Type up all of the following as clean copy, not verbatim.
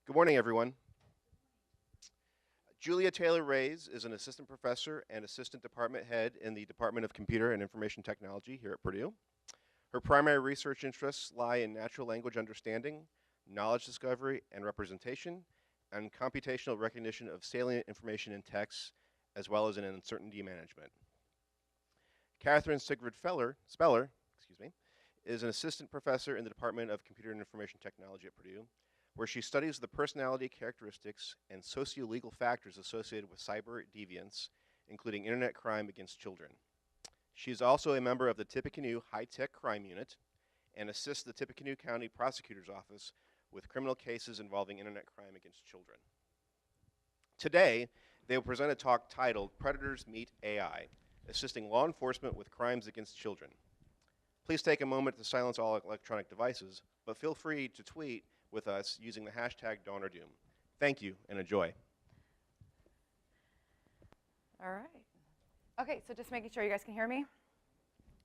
Good morning, everyone. Julia Taylor Rayz is an assistant professor and assistant department head in the Department of Computer and Information Technology here at Purdue. Her primary research interests lie in natural language understanding, knowledge discovery and representation, and computational recognition of salient information in text, as well as in uncertainty management. Kathryn Siegfried-Spellar, is an assistant professor in the Department of Computer and Information Technology at Purdue, where she studies the personality characteristics and socio-legal factors associated with cyber deviance, including internet crime against children. She is also a member of the Tippecanoe High-Tech Crime Unit and assists the Tippecanoe County Prosecutor's Office with criminal cases involving internet crime against children. Today, they will present a talk titled Predators Meet AI, Assisting Law Enforcement with Crimes Against Children. Please take a moment to silence all electronic devices, but feel free to tweet with us using the hashtag Dawn or Doom. Thank you and enjoy. All right. Okay, so just making sure you guys can hear me.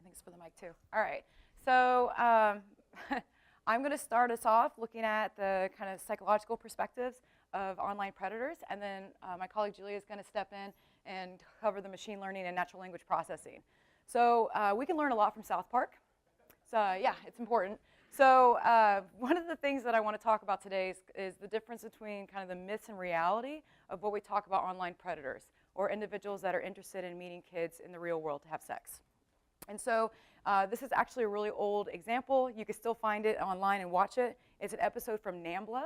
Thanks for the mic too. All right. So I'm going to start us off looking at the kind of psychological perspectives of online predators, and then my colleague Julia is going to step in and cover the machine learning and natural language processing. So we can learn a lot from South Park. So yeah, it's important. So one of the things that I want to talk about today is the difference between kind of the myths and reality of what we talk about online predators, or individuals that are interested in meeting kids in the real world to have sex. And so this is actually a really old example. You can still find it online and watch it. It's an episode from NAMBLA.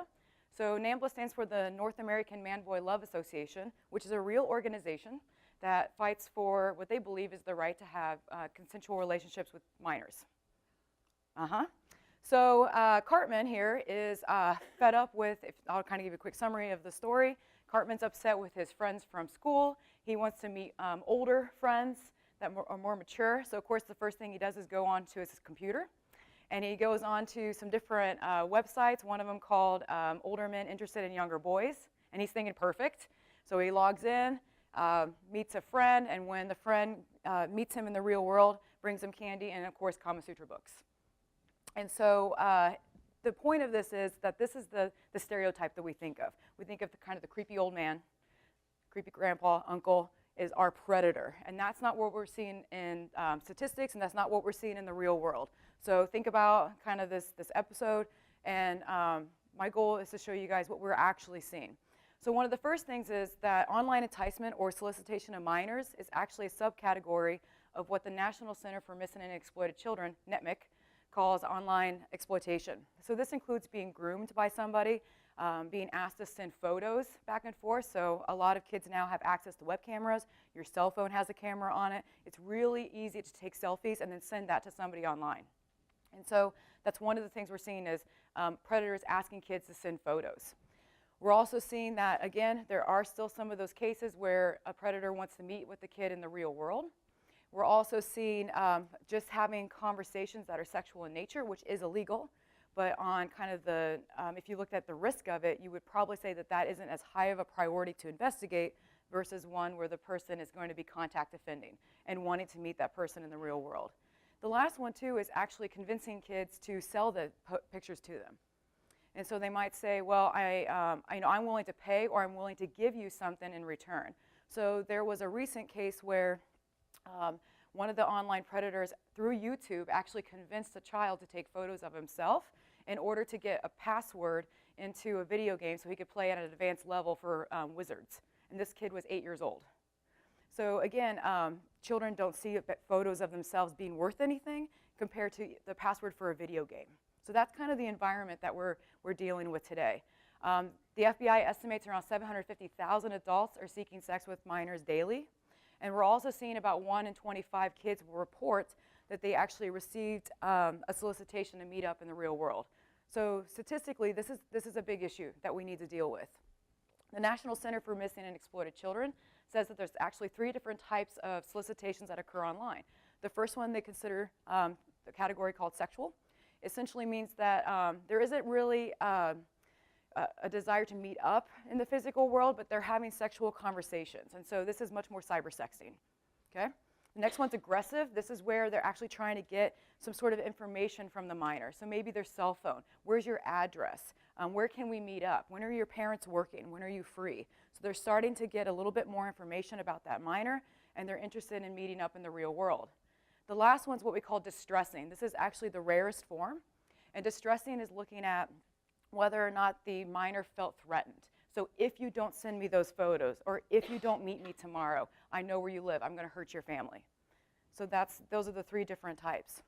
So NAMBLA stands for the North American Man-Boy Love Association, which is a real organization that fights for what they believe is the right to have consensual relationships with minors. So Cartman here is fed up with, I'll kind of give you a quick summary of the story. Cartman's upset with his friends from school. He wants to meet older friends that are more mature. So of course the first thing he does is go on to his computer. And he goes on to some different websites, one of them called Older Men Interested in Younger Boys. And he's thinking perfect. So he logs in, meets a friend, and when the friend meets him in the real world, brings him candy and of course Kama Sutra books. And so the point of this is that this is the stereotype that we think of. We think of the kind of the creepy old man, creepy grandpa, uncle is our predator. And that's not what we're seeing in statistics, and that's not what we're seeing in the real world. So think about kind of this episode, and my goal is to show you guys what we're actually seeing. So one of the first things is that online enticement or solicitation of minors is actually a subcategory of what the National Center for Missing and Exploited Children, NCMEC, calls online exploitation. So this includes being groomed by somebody, being asked to send photos back and forth. So a lot of kids now have access to web cameras. Your cell phone has a camera on it. It's really easy to take selfies and then send that to somebody online. And so that's one of the things we're seeing is predators asking kids to send photos. We're also seeing that, again, there are still some of those cases where a predator wants to meet with the kid in the real world. We're also seeing just having conversations that are sexual in nature, which is illegal, but on kind of the, if you looked at the risk of it, you would probably say that that isn't as high of a priority to investigate versus one where the person is going to be contact offending and wanting to meet that person in the real world. The last one, too, is actually convincing kids to sell the pictures to them. And so they might say, well, I'm willing to pay, or I'm willing to give you something in return. So there was a recent case where one of the online predators through YouTube actually convinced a child to take photos of himself in order to get a password into a video game so he could play at an advanced level for wizards. And this kid was 8 years old. So again, children don't see photos of themselves being worth anything compared to the password for a video game. So that's kind of the environment that we're dealing with today. The FBI estimates around 750,000 adults are seeking sex with minors daily. And we're also seeing about 1 in 25 kids will report that they actually received a solicitation to meet up in the real world. So statistically, this is a big issue that we need to deal with. The National Center for Missing and Exploited Children says that there's actually 3 different types of solicitations that occur online. The first one they consider the category called sexual. Essentially means that there isn't really a desire to meet up in the physical world, but they're having sexual conversations. And so this is much more cyber sexting. Okay? The next one's aggressive. This is where they're actually trying to get some sort of information from the minor. So maybe their cell phone. Where's your address? Where can we meet up? When are your parents working? When are you free? So they're starting to get a little bit more information about that minor, and they're interested in meeting up in the real world. The last one's what we call distressing. This is actually the rarest form. And distressing is looking at whether or not the minor felt threatened. So if you don't send me those photos, or if you don't meet me tomorrow, I know where you live. I'm going to hurt your family. So those are the three different types.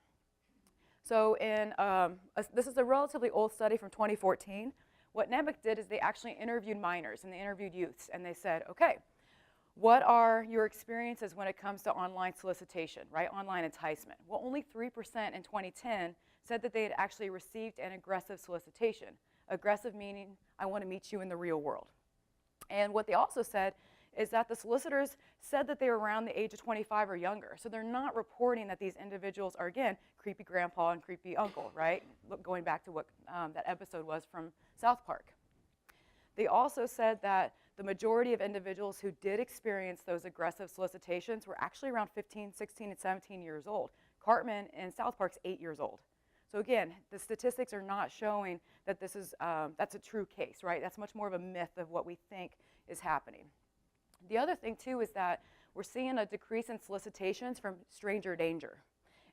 So this is a relatively old study from 2014. What NEMIC did is they actually interviewed minors and they interviewed youths, and they said, okay, what are your experiences when it comes to online solicitation, right? Online enticement. Well, only 3% in 2010 said that they had actually received an aggressive solicitation. Aggressive meaning, I want to meet you in the real world. And what they also said is that the solicitors said that they were around the age of 25 or younger. So they're not reporting that these individuals are, again, creepy grandpa and creepy uncle, right? Going back to what that episode was from South Park. They also said that the majority of individuals who did experience those aggressive solicitations were actually around 15, 16, and 17 years old. Cartman in South Park's 8 years old. So again, the statistics are not showing that this is, that's a true case, right? That's much more of a myth of what we think is happening. The other thing, too, is that we're seeing a decrease in solicitations from stranger danger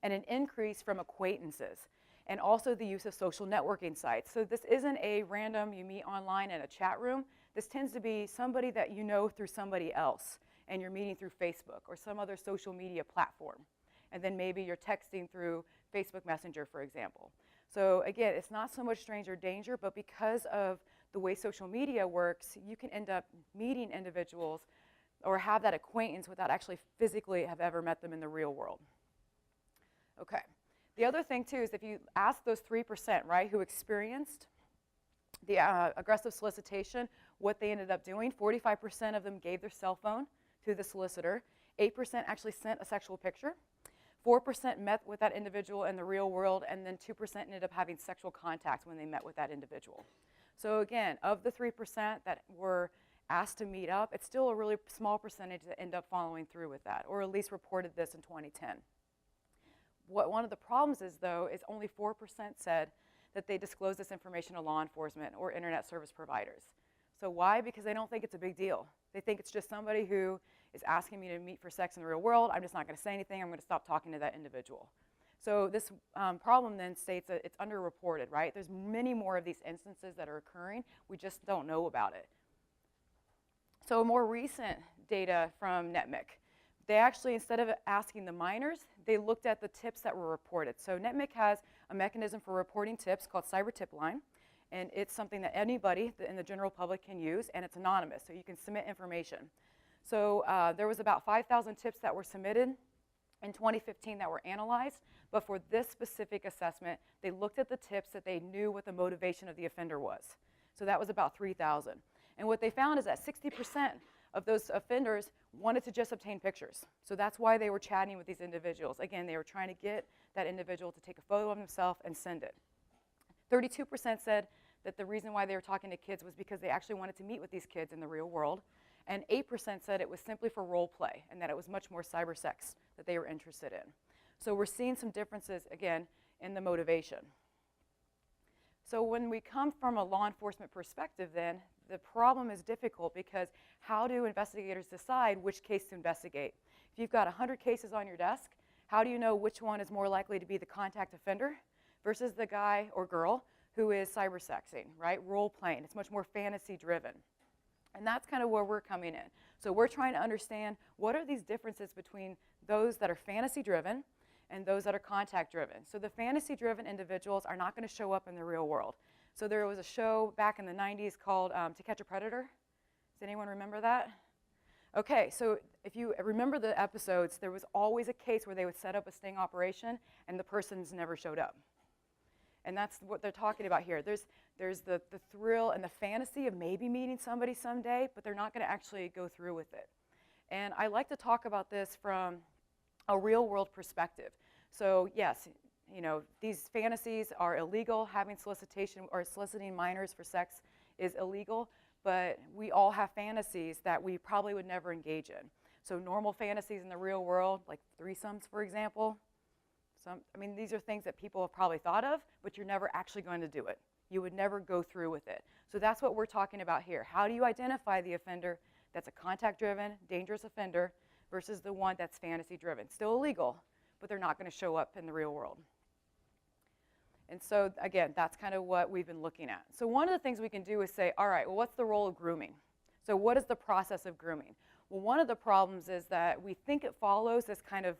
and an increase from acquaintances, and also the use of social networking sites. So this isn't a random you meet online in a chat room. This tends to be somebody that you know through somebody else, and you're meeting through Facebook or some other social media platform. And then maybe you're texting through Facebook Messenger, for example. So again, it's not so much stranger danger, but because of the way social media works, you can end up meeting individuals or have that acquaintance without actually physically have ever met them in the real world. Okay. The other thing, too, is if you ask those 3%, right, who experienced the aggressive solicitation, what they ended up doing, 45% of them gave their cell phone to the solicitor. 8% actually sent a sexual picture. 4% met with that individual in the real world, and then 2% ended up having sexual contact when they met with that individual. So again, of the 3% that were asked to meet up, it's still a really small percentage that end up following through with that, or at least reported this in 2010. What one of the problems is, though, is only 4% said that they disclose this information to law enforcement or internet service providers. So why? Because they don't think it's a big deal. They think it's just somebody who is asking me to meet for sex in the real world. I'm just not going to say anything. I'm going to stop talking to that individual. So this problem then states that it's underreported, right? There's many more of these instances that are occurring. We just don't know about it. So more recent data from NETMIC, they actually, instead of asking the minors, they looked at the tips that were reported. So NETMIC has a mechanism for reporting tips called Cyber Tip Line, and it's something that anybody in the general public can use, and it's anonymous, so you can submit information. So there was about 5,000 tips that were submitted in 2015 that were analyzed, but for this specific assessment, they looked at the tips that they knew what the motivation of the offender was. So that was about 3,000. And what they found is that 60% of those offenders wanted to just obtain pictures. So that's why they were chatting with these individuals. Again, they were trying to get that individual to take a photo of himself and send it. 32% said that the reason why they were talking to kids was because they actually wanted to meet with these kids in the real world. And 8% said it was simply for role play and that it was much more cyber sex that they were interested in. So we're seeing some differences, again, in the motivation. So when we come from a law enforcement perspective then, the problem is difficult because how do investigators decide which case to investigate? If you've got 100 cases on your desk, how do you know which one is more likely to be the contact offender versus the guy or girl who is cyber sexing, right? Role playing. It's much more fantasy driven. And that's kind of where we're coming in. So we're trying to understand what are these differences between those that are fantasy driven and those that are contact driven. So the fantasy driven individuals are not going to show up in the real world. So there was a show back in the 90s called To Catch a Predator. Does anyone remember that? Okay, so if you remember the episodes, there was always a case where they would set up a sting operation and the persons never showed up. And that's what they're talking about here. There's the thrill and the fantasy of maybe meeting somebody someday, but they're not going to actually go through with it. And I like to talk about this from a real world perspective. So yes, you know, these fantasies are illegal. Having solicitation or soliciting minors for sex is illegal, but we all have fantasies that we probably would never engage in. So normal fantasies in the real world, like threesomes, for example. I mean, these are things that people have probably thought of, but you're never actually going to do it. You would never go through with it. So that's what we're talking about here. How do you identify the offender that's a contact-driven, dangerous offender versus the one that's fantasy-driven? Still illegal, but they're not going to show up in the real world. And so, again, that's kind of what we've been looking at. So one of the things we can do is say, all right, well, what's the role of grooming? So what is the process of grooming? Well, one of the problems is that we think it follows this kind of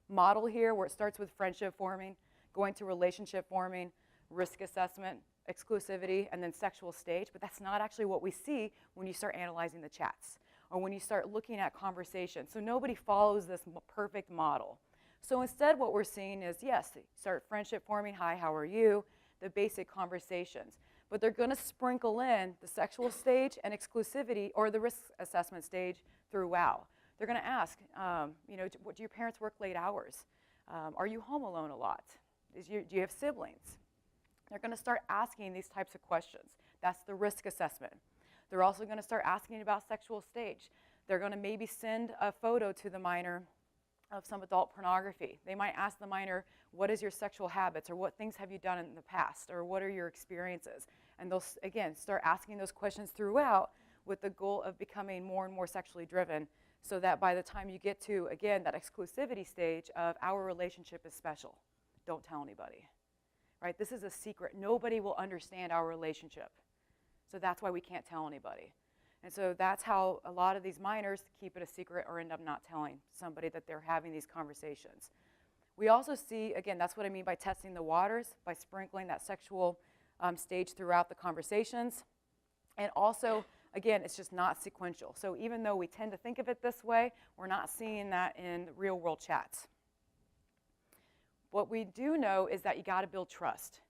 model here where it starts with friendship forming, going to relationship forming, risk assessment, exclusivity, and then sexual stage. But that's not actually what we see when you start analyzing the chats or when you start looking at conversations. So nobody follows this perfect model. So instead what we're seeing is, yes, start friendship forming, hi, how are you, the basic conversations. But they're going to sprinkle in the sexual stage and exclusivity or the risk assessment stage throughout. They're going to ask, you know, do your parents work late hours? Are you home alone a lot? Do you have siblings? They're going to start asking these types of questions. That's the risk assessment. They're also going to start asking about sexual stage. They're going to maybe send a photo to the minor of some adult pornography. They might ask the minor, what is your sexual habits, or what things have you done in the past, or what are your experiences? And they'll, again, start asking those questions throughout with the goal of becoming more and more sexually driven so that by the time you get to, again, that exclusivity stage of our relationship is special. Don't tell anybody, right? This is a secret. Nobody will understand our relationship. So that's why we can't tell anybody. And so that's how a lot of these minors keep it a secret or end up not telling somebody that they're having these conversations. We also see, again, that's what I mean by testing the waters, by sprinkling that sexual stage throughout the conversations. And also, again, it's just not sequential. So even though we tend to think of it this way, we're not seeing that in real world chats. What we do know is that you got to build trust.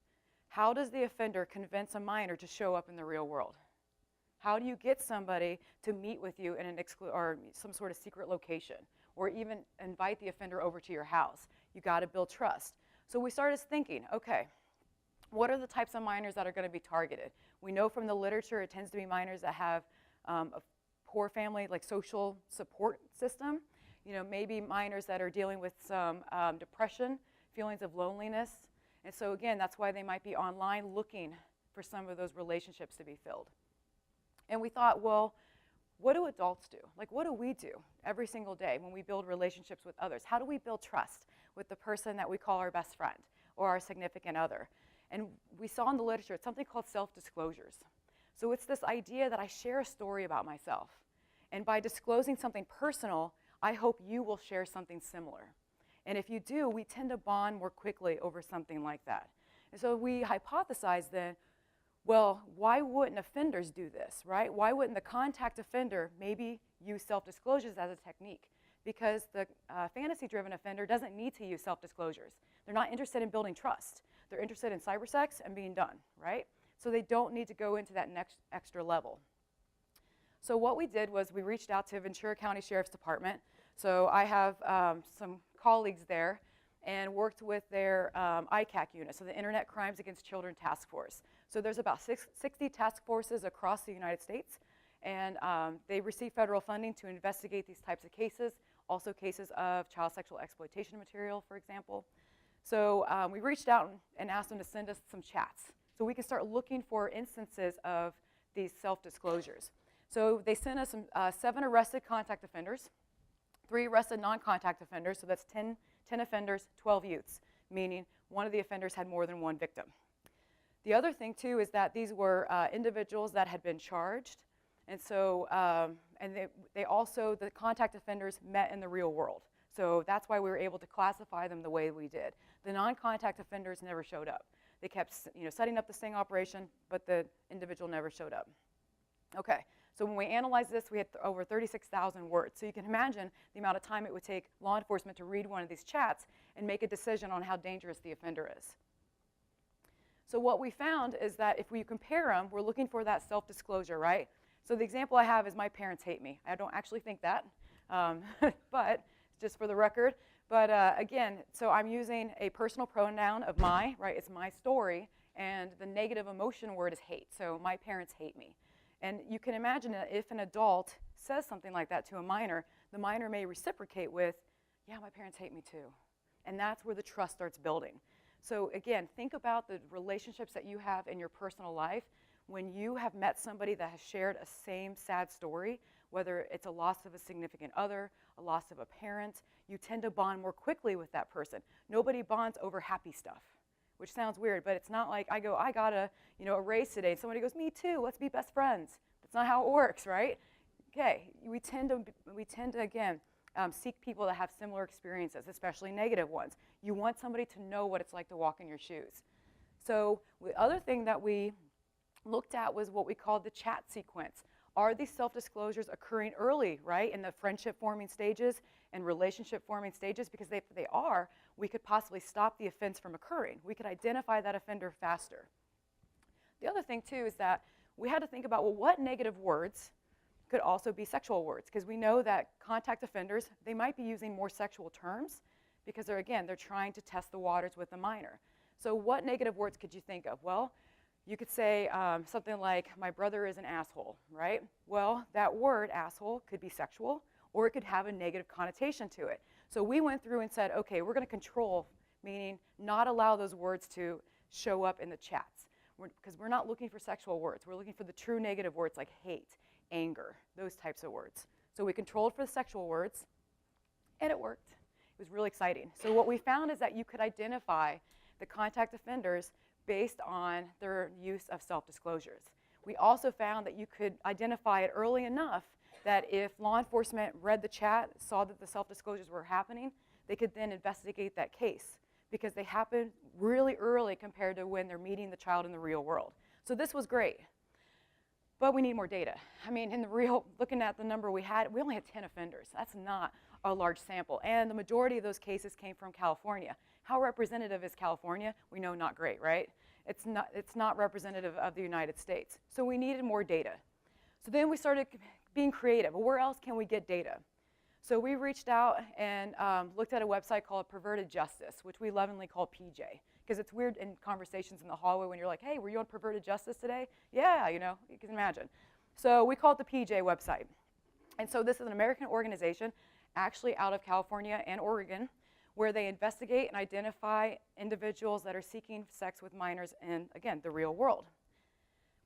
How does the offender convince a minor to show up in the real world? How do you get somebody to meet with you in an or some sort of secret location, or even invite the offender over to your house? You got to build trust. So we started thinking, okay, what are the types of minors that are going to be targeted? We know from the literature it tends to be minors that have a poor family, like social support system. You know, maybe minors that are dealing with some depression, feelings of loneliness. And so again, that's why they might be online looking for some of those relationships to be filled. And we thought, well, what do adults do? Like, what do we do every single day when we build relationships with others? How do we build trust with the person that we call our best friend or our significant other? And we saw in the literature, it's something called self-disclosures. So it's this idea that I share a story about myself. And by disclosing something personal, I hope you will share something similar. And if you do, we tend to bond more quickly over something like that. And so we hypothesized then, well, why wouldn't offenders do this, right? Why wouldn't the contact offender maybe use self-disclosures as a technique? Because the fantasy-driven offender doesn't need to use self-disclosures. They're not interested in building trust. They're interested in cybersex and being done, right? So they don't need to go into that next extra level. So what we did was we reached out to Ventura County Sheriff's Department. So I have some colleagues there and worked with their ICAC unit, so the Internet Crimes Against Children Task Force. So there's about 60 task forces across the United States, and they receive federal funding to investigate these types of cases, also cases of child sexual exploitation material, for example. So we reached out and asked them to send us some chats so we can start looking for instances of these self-disclosures. So they sent us 7 arrested contact offenders, 3 arrested non-contact offenders, so that's 10 offenders, 12 youths, meaning one of the offenders had more than one victim. The other thing, too, is that these were individuals that had been charged, and so they also, the contact offenders met in the real world. So that's why we were able to classify them the way we did. The non-contact offenders never showed up. They kept, setting up the sting operation, but the individual never showed up. Okay, so when we analyzed this, we had over 36,000 words. So you can imagine the amount of time it would take law enforcement to read one of these chats and make a decision on how dangerous the offender is. So what we found is that if we compare them, we're looking for that self-disclosure, right? So the example I have is my parents hate me. I don't actually think that, but just for the record. But again, so I'm using a personal pronoun of my, right? It's my story, and the negative emotion word is hate. So my parents hate me. And you can imagine that if an adult says something like that to a minor, the minor may reciprocate with, yeah, my parents hate me too. And that's where the trust starts building. So again, think about the relationships that you have in your personal life. When you have met somebody that has shared a same sad story, whether it's a loss of a significant other, a loss of a parent, you tend to bond more quickly with that person. Nobody bonds over happy stuff, which sounds weird, but it's not like I got a Rayz today, and somebody goes, me too, let's be best friends. That's not how it works, right? Okay, we tend to again, seek people that have similar experiences, especially negative ones. You want somebody to know what it's like to walk in your shoes. So the other thing that we looked at was what we called the chat sequence. Are these self-disclosures occurring early, right, in the friendship-forming stages and relationship-forming stages? Because if they are, we could possibly stop the offense from occurring. We could identify that offender faster. The other thing, too, is that we had to think about, well, what negative words could also be sexual words? Because we know that contact offenders, they might be using more sexual terms because they're trying to test the waters with the minor. So what negative words could you think of? Well, you could say something like, my brother is an asshole, right? Well, that word, asshole, could be sexual, or it could have a negative connotation to it. So we went through and said, okay, we're going to control, meaning not allow those words to show up in the chats. Because we're not looking for sexual words. We're looking for the true negative words like hate, anger, those types of words. So we controlled for the sexual words, and it worked. It was really exciting. So what we found is that you could identify the contact offenders based on their use of self-disclosures. We also found that you could identify it early enough that if law enforcement read the chat, saw that the self-disclosures were happening, they could then investigate that case because they happen really early compared to when they're meeting the child in the real world. So this was great, but we need more data. I mean, looking at the number we only had 10 offenders. That's not a large sample, and the majority of those cases came from California. How representative is California? We know not great, right? It's not representative of the United States. So we needed more data. So then we started being creative. Where else can we get data? So we reached out and looked at a website called Perverted Justice, which we lovingly call PJ, because it's weird in conversations in the hallway when you're like, hey, were you on Perverted Justice today? Yeah, you can imagine. So we call it the PJ website. And so this is an American organization, actually out of California and Oregon, where they investigate and identify individuals that are seeking sex with minors in, again, the real world.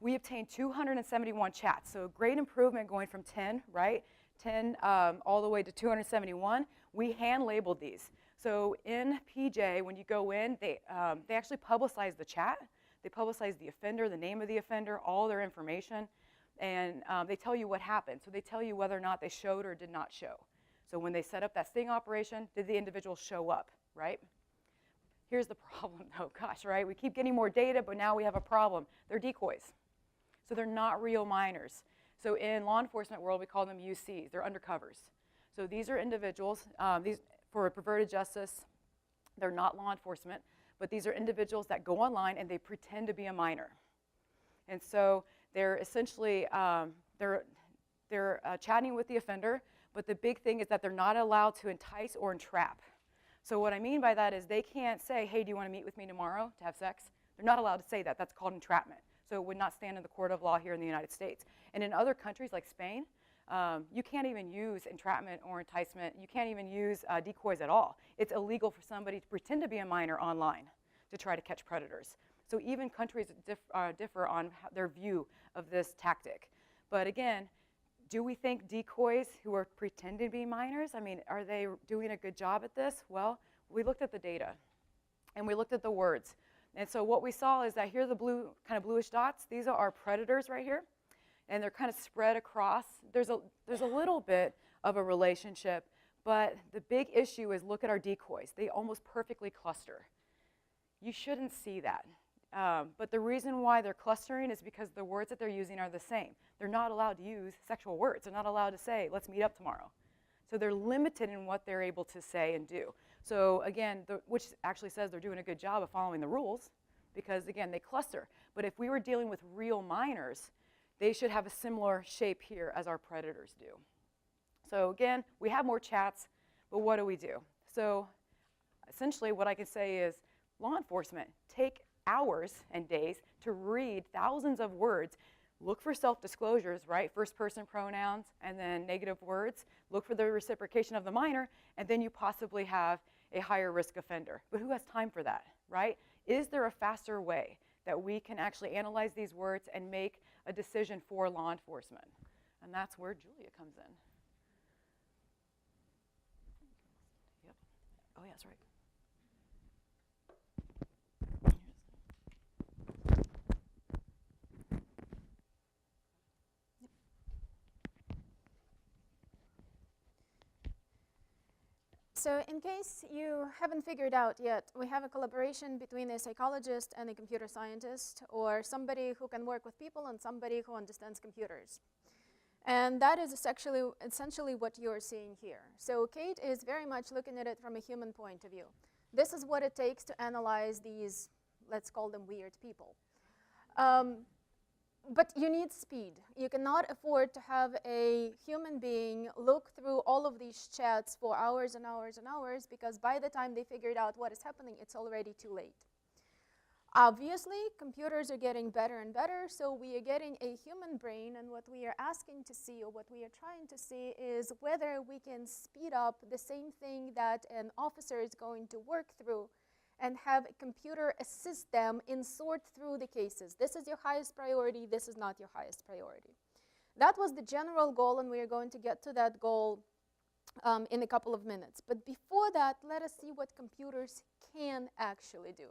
We obtained 271 chats, so a great improvement going from 10, right? 10 all the way to 271. We hand-labeled these. So in PJ, when you go in, they actually publicize the chat. They publicize the offender, the name of the offender, all their information, and they tell you what happened. So they tell you whether or not they showed or did not show. So when they set up that sting operation, did the individual show up, right? Here's the problem, though. Gosh, right? We keep getting more data, but now we have a problem. They're decoys. So they're not real minors. So in law enforcement world, we call them UCs. They're undercovers. So these are individuals, for Perverted Justice, they're not law enforcement, but these are individuals that go online and they pretend to be a minor. And so they're essentially, they're chatting with the offender, but the big thing is that they're not allowed to entice or entrap. So what I mean by that is they can't say, hey, do you want to meet with me tomorrow to have sex? They're not allowed to say that. That's called entrapment. So it would not stand in the court of law here in the United States. And in other countries like Spain, you can't even use entrapment or enticement. You can't even use decoys at all. It's illegal for somebody to pretend to be a minor online to try to catch predators. So even countries differ on their view of this tactic. But again, do we think decoys who are pretending to be minors, I mean, are they doing a good job at this? Well, we looked at the data, and we looked at the words. And so what we saw is that here are the blue, kind of bluish dots. These are our predators right here, and they're kind of spread across. There's a little bit of a relationship, but the big issue is look at our decoys. They almost perfectly cluster. You shouldn't see that. But the reason why they're clustering is because the words that they're using are the same. They're not allowed to use sexual words. They're not allowed to say, let's meet up tomorrow. So they're limited in what they're able to say and do. So again, which actually says they're doing a good job of following the rules because, again, they cluster. But if we were dealing with real minors, they should have a similar shape here as our predators do. So again, we have more chats, but what do we do? So essentially what I can say is law enforcement, take hours and days to read thousands of words, Look for self-disclosures, right? First-person pronouns and then negative words. Look for the reciprocation of the minor, and then you possibly have a higher risk offender. But who has time for that, right? Is there a faster way that we can actually analyze these words and make a decision for law enforcement? And that's where Julia comes in. Yep. Oh, yeah, that's right. So in case you haven't figured out yet, we have a collaboration between a psychologist and a computer scientist, or somebody who can work with people and somebody who understands computers. And that is essentially what you're seeing here. So Kate is very much looking at it from a human point of view. This is what it takes to analyze these, let's call them weird people. But you need speed. You cannot afford to have a human being look through all of these chats for hours and hours and hours, because by the time they figured out what is happening, it's already too late. Obviously, computers are getting better and better, so we are getting a human brain, and what we are asking to see, or what we are trying to see, is whether we can speed up the same thing that an officer is going to work through and have a computer assist them in sort through the cases. This is your highest priority, this is not your highest priority. That was the general goal, and we are going to get to that goal in a couple of minutes. But before that, let us see what computers can actually do.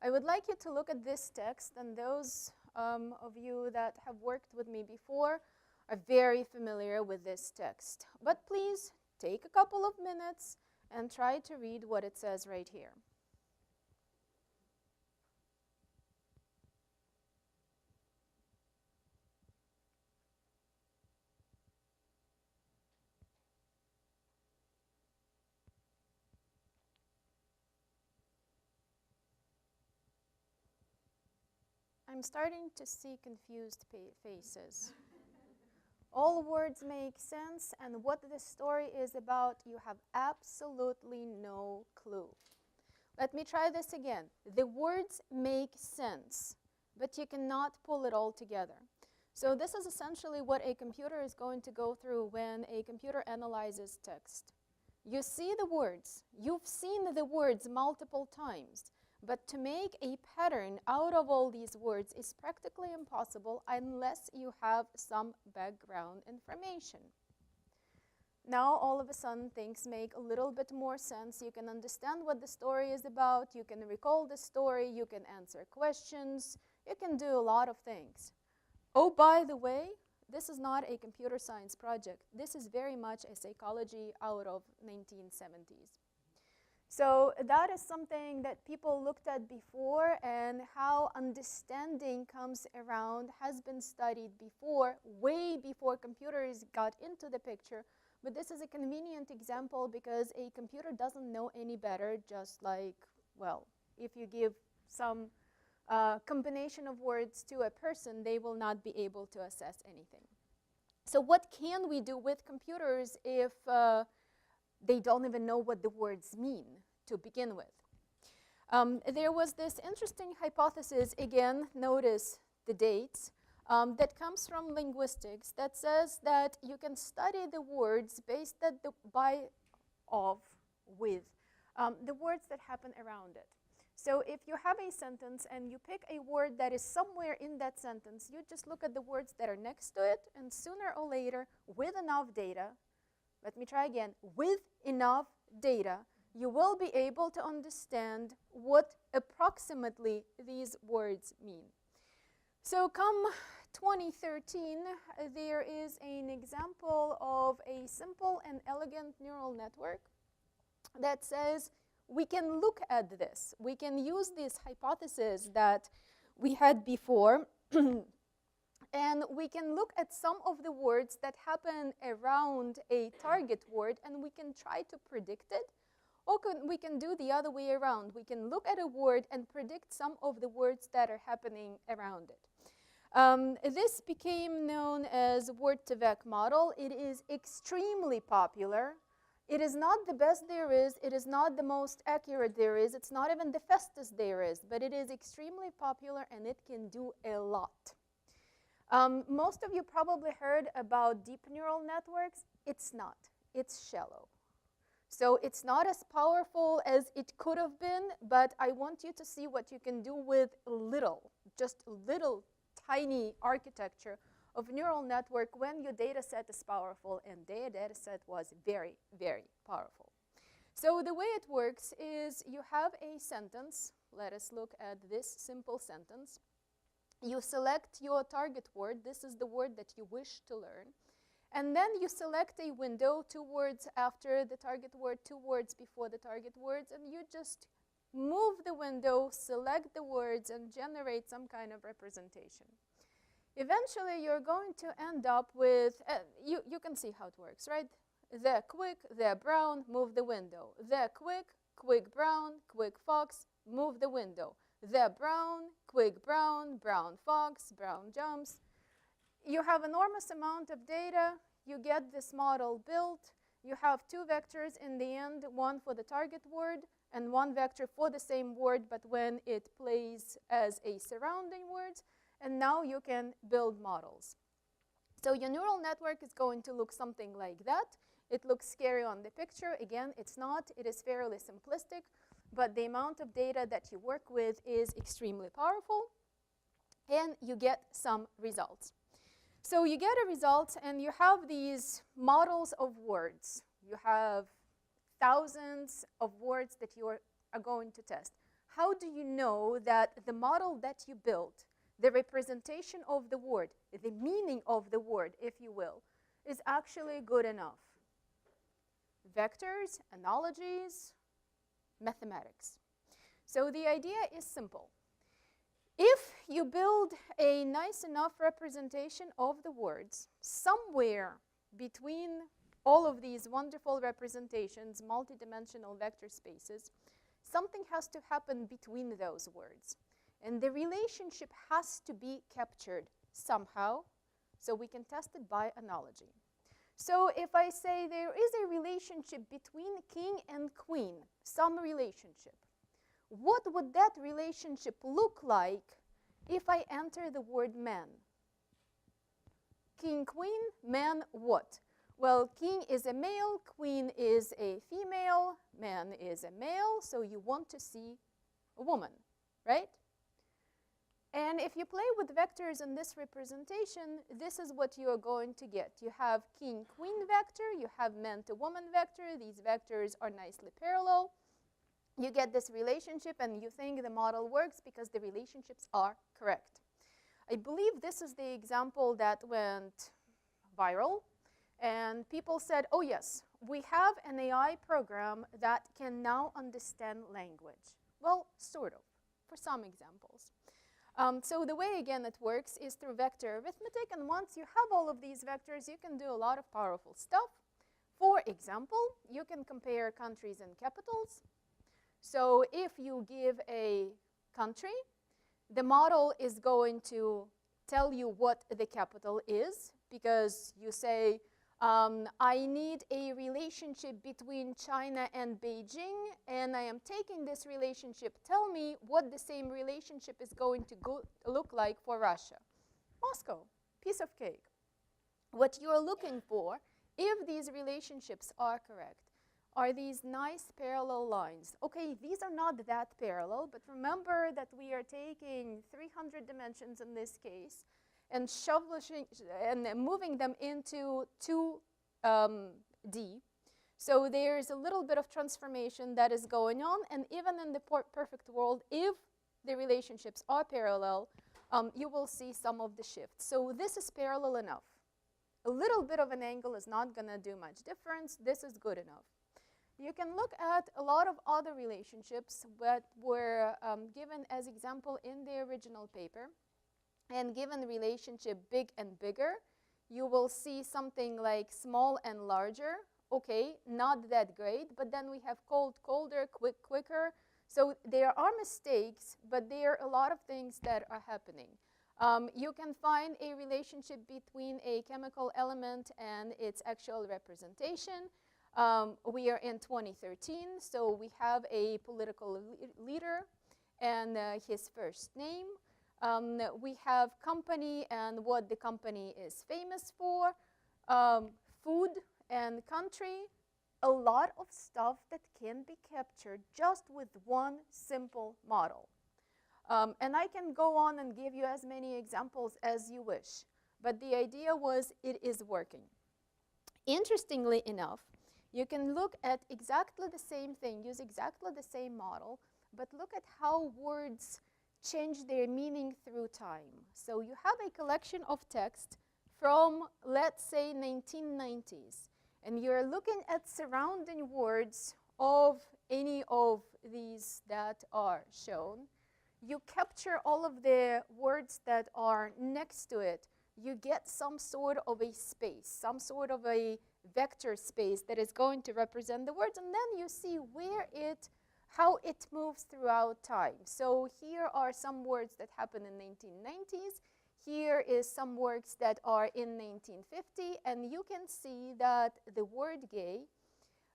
I would like you to look at this text, and those of you that have worked with me before are very familiar with this text. But please take a couple of minutes and try to read what it says right here. I'm starting to see confused faces. All words make sense, and what this story is about, you have absolutely no clue. Let me try this again. The words make sense, but you cannot pull it all together. So this is essentially what a computer is going to go through when a computer analyzes text. You see the words. You've seen the words multiple times. But to make a pattern out of all these words is practically impossible unless you have some background information. Now, all of a sudden, things make a little bit more sense. You can understand what the story is about. You can recall the story. You can answer questions. You can do a lot of things. Oh, by the way, this is not a computer science project. This is very much a psychology out of 1970s. So that is something that people looked at before, and how understanding comes around has been studied before, way before computers got into the picture. But this is a convenient example because a computer doesn't know any better, just like, well, if you give some combination of words to a person, they will not be able to assess anything. So what can we do with computers if they don't even know what the words mean to begin with? There was this interesting hypothesis, again, notice the dates, that comes from linguistics that says that you can study the words based on the the words that happen around it. So if you have a sentence and you pick a word that is somewhere in that sentence, you just look at the words that are next to it, and sooner or later, with enough data, let me try again, with enough data, you will be able to understand what approximately these words mean. So come 2013, there is an example of a simple and elegant neural network that says we can look at this. We can use this hypothesis that we had before and we can look at some of the words that happen around a target word, and we can try to predict it. Or we can do the other way around. We can look at a word and predict some of the words that are happening around it. This became known as word-to-vec model. It is extremely popular. It is not the best there is. It is not the most accurate there is. It's not even the fastest there is. But it is extremely popular, and it can do a lot. Most of you probably heard about deep neural networks. It's not. It's shallow. So it's not as powerful as it could have been, but I want you to see what you can do with little, just little tiny architecture of neural network when your data set is powerful, and their data set was very, very powerful. So the way it works is you have a sentence. Let us look at this simple sentence. You select your target word. This is the word that you wish to learn. And then you select a window, 2 words after the target word, 2 words before the target words, and you just move the window, select the words, and generate some kind of representation. Eventually, you're going to end up with, you can see how it works, right? The quick, the brown, move the window. The quick, quick brown, quick fox, move the window. The brown, quick brown, brown fox, brown jumps. You have enormous amount of data. You get this model built. You have 2 vectors in the end, one for the target word and 1 vector for the same word, but when it plays as a surrounding word. And now you can build models. So your neural network is going to look something like that. It looks scary on the picture. Again, it's not. It is fairly simplistic, but the amount of data that you work with is extremely powerful, and you get some results. So you get a result, and you have these models of words. You have thousands of words that you are going to test. How do you know that the model that you built, the representation of the word, the meaning of the word, if you will, is actually good enough? Vectors, analogies, mathematics. So the idea is simple. If you build a nice enough representation of the words, somewhere between all of these wonderful representations, multidimensional vector spaces, something has to happen between those words. And the relationship has to be captured somehow, so we can test it by analogy. So if I say there is a relationship between king and queen, some relationship, what would that relationship look like if I enter the word man? King, queen, man, what? Well, king is a male, queen is a female, man is a male, so you want to see a woman, right? And if you play with vectors in this representation, this is what you are going to get. You have king-queen vector, you have man-to-woman vector. These vectors are nicely parallel. You get this relationship, and you think the model works because the relationships are correct. I believe this is the example that went viral, and people said, oh yes, we have an AI program that can now understand language. Well, sort of, for some examples. So the way, again, it works is through vector arithmetic, and once you have all of these vectors, you can do a lot of powerful stuff. For example, you can compare countries and capitals. So if you give a country, the model is going to tell you what the capital is, because you say, I need a relationship between China and Beijing, and I am taking this relationship. Tell me what the same relationship is going to look like for Russia. Moscow, piece of cake. What you're looking for, if these relationships are correct, are these nice parallel lines. Okay, these are not that parallel, but remember that we are taking 300 dimensions in this case, and moving them into 2D. So there's a little bit of transformation that is going on, and even in the perfect world, if the relationships are parallel, you will see some of the shifts. So this is parallel enough. A little bit of an angle is not going to do much difference. This is good enough. You can look at a lot of other relationships that were given as example in the original paper. And given relationship big and bigger, you will see something like small and larger. Okay, not that great, but then we have cold, colder, quick, quicker. So there are mistakes, but there are a lot of things that are happening. You can find a relationship between a chemical element and its actual representation. We are in 2013, so we have a political leader and his first name. We have company and what the company is famous for, food and country, a lot of stuff that can be captured just with one simple model. And I can go on and give you as many examples as you wish, but the idea was it is working. Interestingly enough, you can look at exactly the same thing, use exactly the same model, but look at how words change their meaning through time. So you have a collection of text from, let's say, 1990s, and you're looking at surrounding words of any of these that are shown. You capture all of the words that are next to it. You get some sort of a space, some sort of a vector space that is going to represent the words, and then you see how it moves throughout time. So here are some words that happen in 1990s. Here is some words that are in 1950, and you can see that the word gay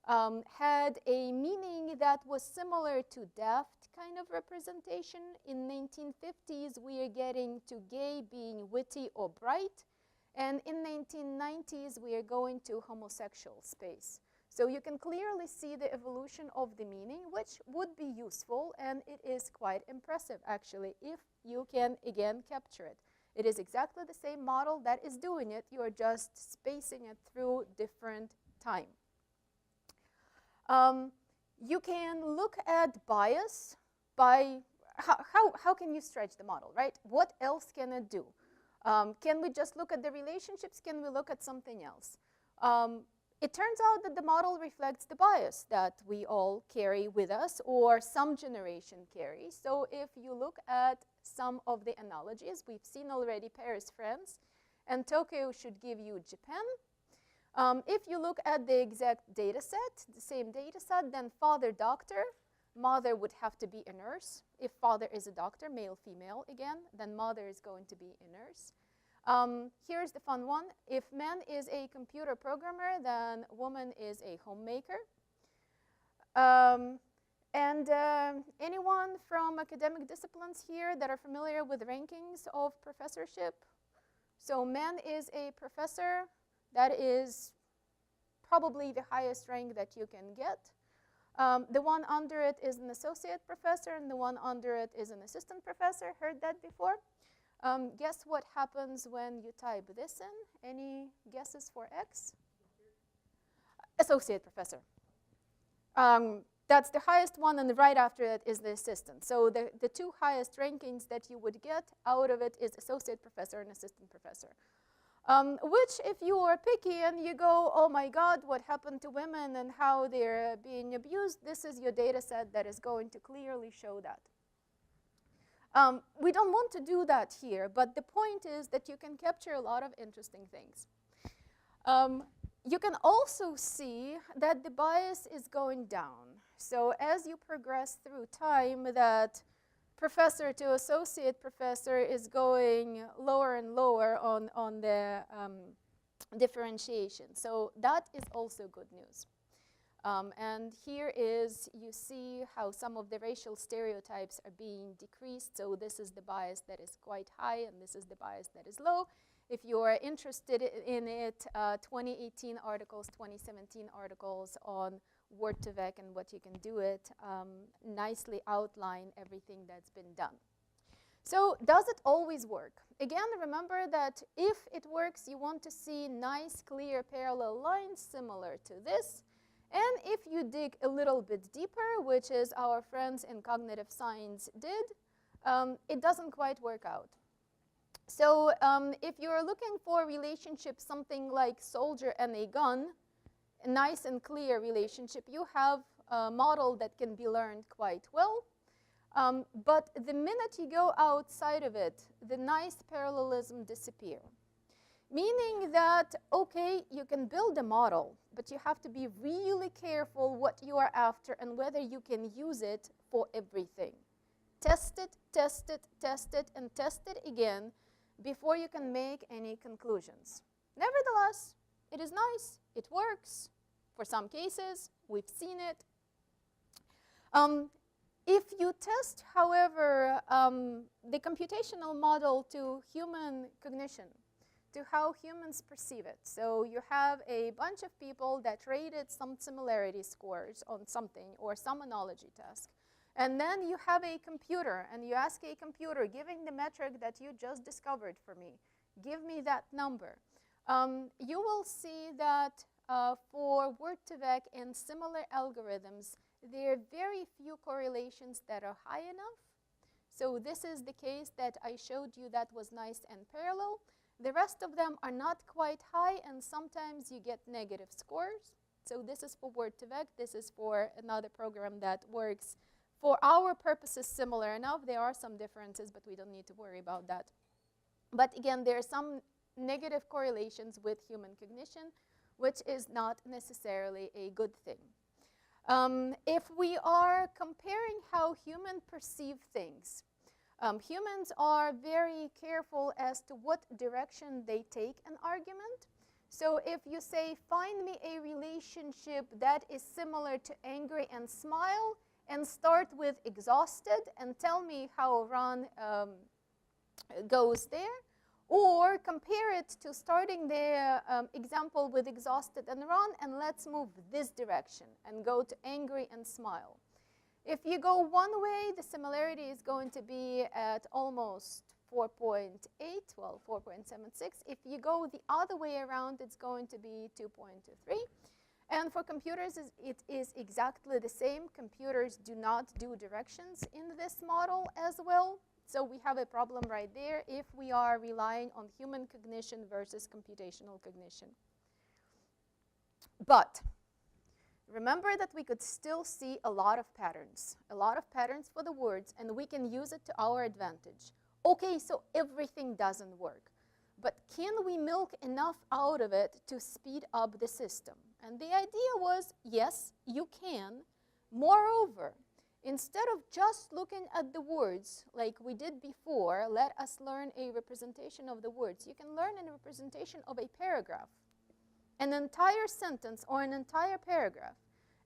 had a meaning that was similar to daft kind of representation. In 1950s, we are getting to gay being witty or bright, and in 1990s, we are going to homosexual space. So you can clearly see the evolution of the meaning, which would be useful, and it is quite impressive, actually, if you can, again, capture it. It is exactly the same model that is doing it. You are just spacing it through different time. You can look at bias by how can you stretch the model, right? What else can it do? Can we just look at the relationships? Can we look at something else? It turns out that the model reflects the bias that we all carry with us, or some generation carries. So if you look at some of the analogies, we've seen already Paris, France, and Tokyo should give you Japan. If you look at the exact data set, the same data set, then father, doctor, mother would have to be a nurse. If father is a doctor, male, female again, then mother is going to be a nurse. Here's the fun one. If man is a computer programmer, then woman is a homemaker. Anyone from academic disciplines here that are familiar with rankings of professorship? So man is a professor. That is probably the highest rank that you can get. The one under it is an associate professor, and the one under it is an assistant professor. Heard that before? Guess what happens when you type this in? Any guesses for X? Associate professor. That's the highest one, and right after that is the assistant. So the two highest rankings that you would get out of it is associate professor and assistant professor. Which, if you are picky and you go, oh my God, what happened to women and how they're being abused, this is your data set that is going to clearly show that. We don't want to do that here, but the point is that you can capture a lot of interesting things. You can also see that the bias is going down. So as you progress through time, that professor to associate professor is going lower and lower on the differentiation. So that is also good news. And here is, you see how some of the racial stereotypes are being decreased. So this is the bias that is quite high, and this is the bias that is low. If you are interested in it, 2018 articles, 2017 articles on Word2Vec and what you can do it nicely outline everything that's been done. So does it always work? Again, remember that if it works, you want to see nice, clear, parallel lines similar to this. And if you dig a little bit deeper, which is our friends in cognitive science did, it doesn't quite work out. So if you're looking for a relationship, something like soldier and a gun, a nice and clear relationship, you have a model that can be learned quite well. But the minute you go outside of it, the nice parallelism disappear. Meaning that, okay, you can build a model, but you have to be really careful what you are after and whether you can use it for everything. Test it, test it, test it, and test it again before you can make any conclusions. Nevertheless, it is nice, it works. For some cases, we've seen it. If you test, however, the computational model to human cognition, to how humans perceive it, so you have a bunch of people that rated some similarity scores on something or some analogy task, and then you have a computer and you ask a computer, giving the metric that you just discovered for me, give me that number. You will see that for word2vec and similar algorithms, there are very few correlations that are high enough. So this is the case that I showed you that was nice and parallel. The rest of them are not quite high, and sometimes you get negative scores. So this is for word2vec. This is for another program that works for our purposes similar enough. There are some differences, but we don't need to worry about that. But again, there are some negative correlations with human cognition, which is not necessarily a good thing. If we are comparing how humans perceive things, humans are very careful as to what direction they take an argument. So if you say, find me a relationship that is similar to angry and smile, and start with exhausted and tell me how Ron goes there, or compare it to starting the example with exhausted and Ron, and let's move this direction and go to angry and smile. If you go one way, the similarity is going to be at almost 4.8, well, 4.76. If you go the other way around, it's going to be 2.23. And for computers, it is exactly the same. Computers do not do directions in this model as well. So we have a problem right there if we are relying on human cognition versus computational cognition. But remember that we could still see a lot of patterns for the words, and we can use it to our advantage. Okay, so everything doesn't work. But can we milk enough out of it to speed up the system? And the idea was, yes, you can. Moreover, instead of just looking at the words like we did before, let us learn a representation of the words. You can learn a representation of a paragraph, an entire sentence or an entire paragraph.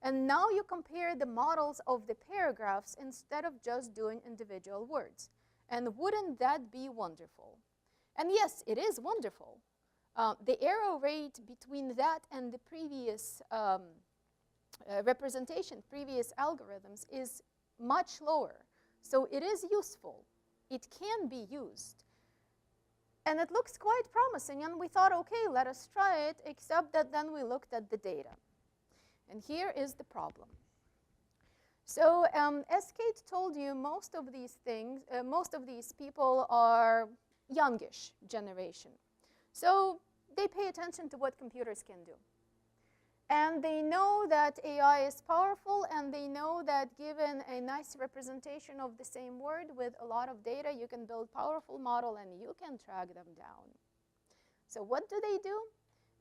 And now you compare the models of the paragraphs instead of just doing individual words. And wouldn't that be wonderful? And yes, it is wonderful. The error rate between that and the previous representation, previous algorithms, is much lower. So it is useful. It can be used. And it looks quite promising. And we thought, OK, let us try it, except that then we looked at the data. And here is the problem. So as Kate told you, most of these things, most of these people are youngish generation. So they pay attention to what computers can do. And they know that AI is powerful, and they know that given a nice representation of the same word with a lot of data, you can build powerful model and you can track them down. So what do?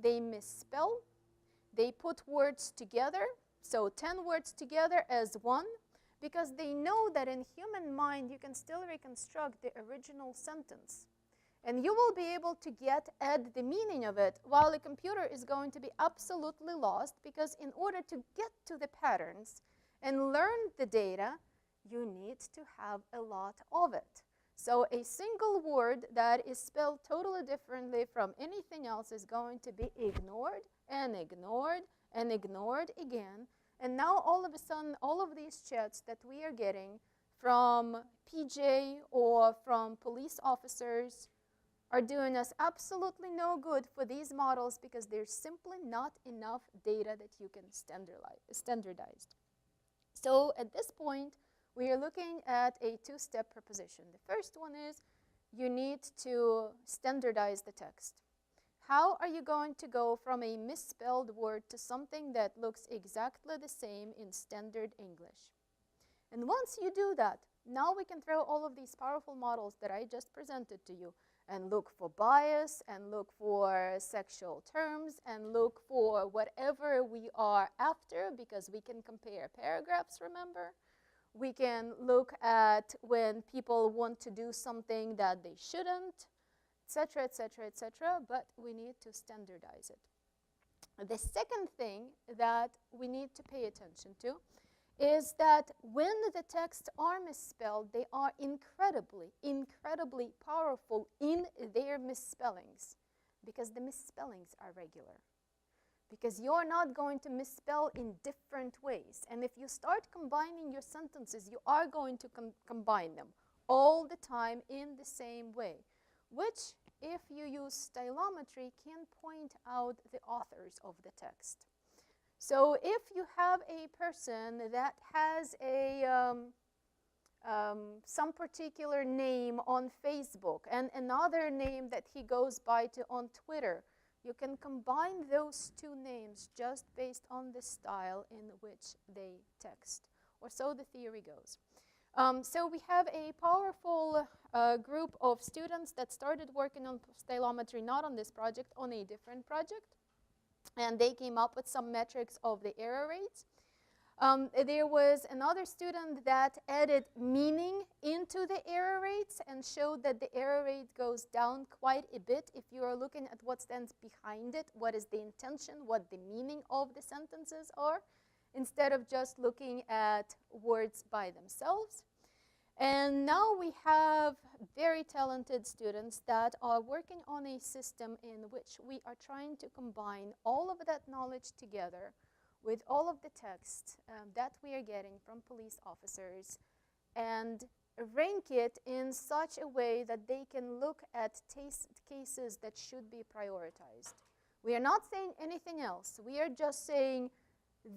They misspell. They put words together, so 10 words together as one, because they know that in human mind you can still reconstruct the original sentence. And you will be able to get at the meaning of it, while a computer is going to be absolutely lost, because in order to get to the patterns and learn the data, you need to have a lot of it. So a single word that is spelled totally differently from anything else is going to be ignored and ignored and ignored again. And now all of a sudden, all of these chats that we are getting from PJ or from police officers are doing us absolutely no good for these models, because there's simply not enough data that you can standardize. So at this point, we are looking at a two-step proposition. The first one is you need to standardize the text. How are you going to go from a misspelled word to something that looks exactly the same in standard English? And once you do that, now we can throw all of these powerful models that I just presented to you and look for bias, and look for sexual terms, and look for whatever we are after, because we can compare paragraphs, remember? We can look at when people want to do something that they shouldn't, etc., etc., etc., but we need to standardize it. The second thing that we need to pay attention to is that when the texts are misspelled, they are incredibly, incredibly powerful in their misspellings because the misspellings are regular. Because you're not going to misspell in different ways. And if you start combining your sentences, you are going to combine them all the time in the same way, which, if you use stylometry, can point out the authors of the text. So if you have a person that has some particular name on Facebook and another name that he goes by on Twitter, you can combine those two names just based on the style in which they text, or so the theory goes. So we have a powerful group of students that started working on stylometry, not on this project, on a different project. And they came up with some metrics of the error rates. There was another student that added meaning into the error rates and showed that the error rate goes down quite a bit if you are looking at what stands behind it, what is the intention, what the meaning of the sentences are, instead of just looking at words by themselves. And now we have very talented students that are working on a system in which we are trying to combine all of that knowledge together with all of the text that we are getting from police officers and rank it in such a way that they can look at cases that should be prioritized. We are not saying anything else. We are just saying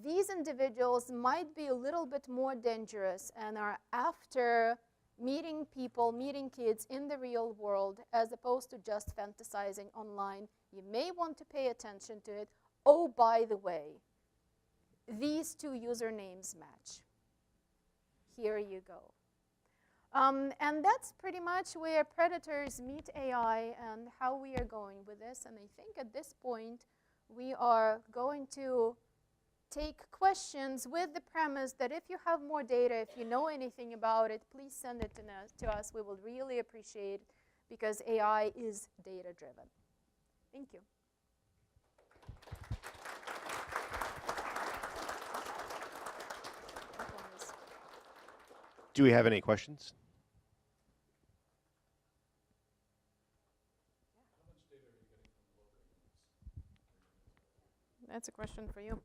these individuals might be a little bit more dangerous and are after meeting people, meeting kids in the real world as opposed to just fantasizing online. You may want to pay attention to it. Oh, by the way, these two usernames match. Here you go. And that's pretty much where predators meet AI and how we are going with this. And I think at this point, we are going to take questions with the premise that if you have more data, if you know anything about it, please send it to us. We will really appreciate it because AI is data-driven. Thank you. Do we have any questions? That's a question for you.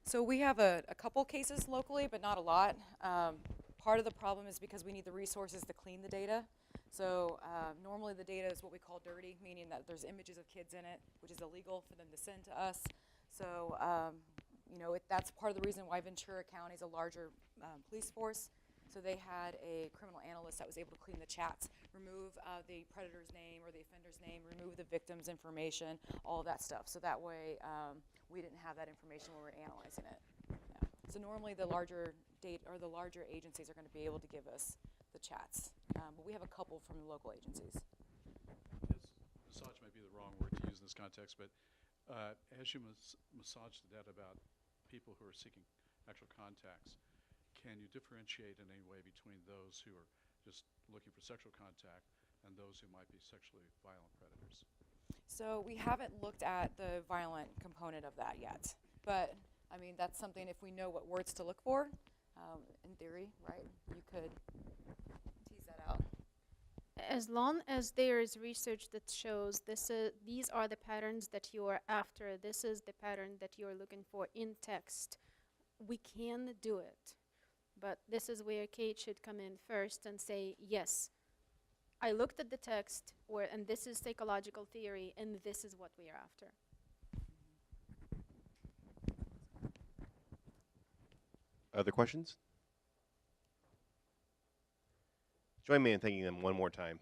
So we have a couple cases locally, but not a lot. Part of the problem is because we need the resources to clean the data. So normally the data is what we call dirty, meaning that there's images of kids in it, which is illegal for them to send to us. So you know, that's part of the reason why Ventura County is a larger police force. So they had a criminal analyst that was able to clean the chats, remove the predator's name or the offender's name, remove the victim's information, all of that stuff. So that way we didn't have that information when we were analyzing it. Yeah. So normally the larger agencies are going to be able to give us the chats. But we have a couple from the local agencies. Yes, massage might be the wrong word to use in this context, but as you massage the data about people who are seeking actual contacts, can you differentiate in any way between those who are just looking for sexual contact and those who might be sexually violent predators? So we haven't looked at the violent component of that yet. But, I mean, that's something, if we know what words to look for, in theory, right, you could tease that out. As long as there is research that shows these are the patterns that you are after, this is the pattern that you are looking for in text, we can do it. But this is where Kate should come in first and say, yes, I looked at the text, and this is psychological theory, and this is what we are after. Other questions? Join me in thanking them one more time.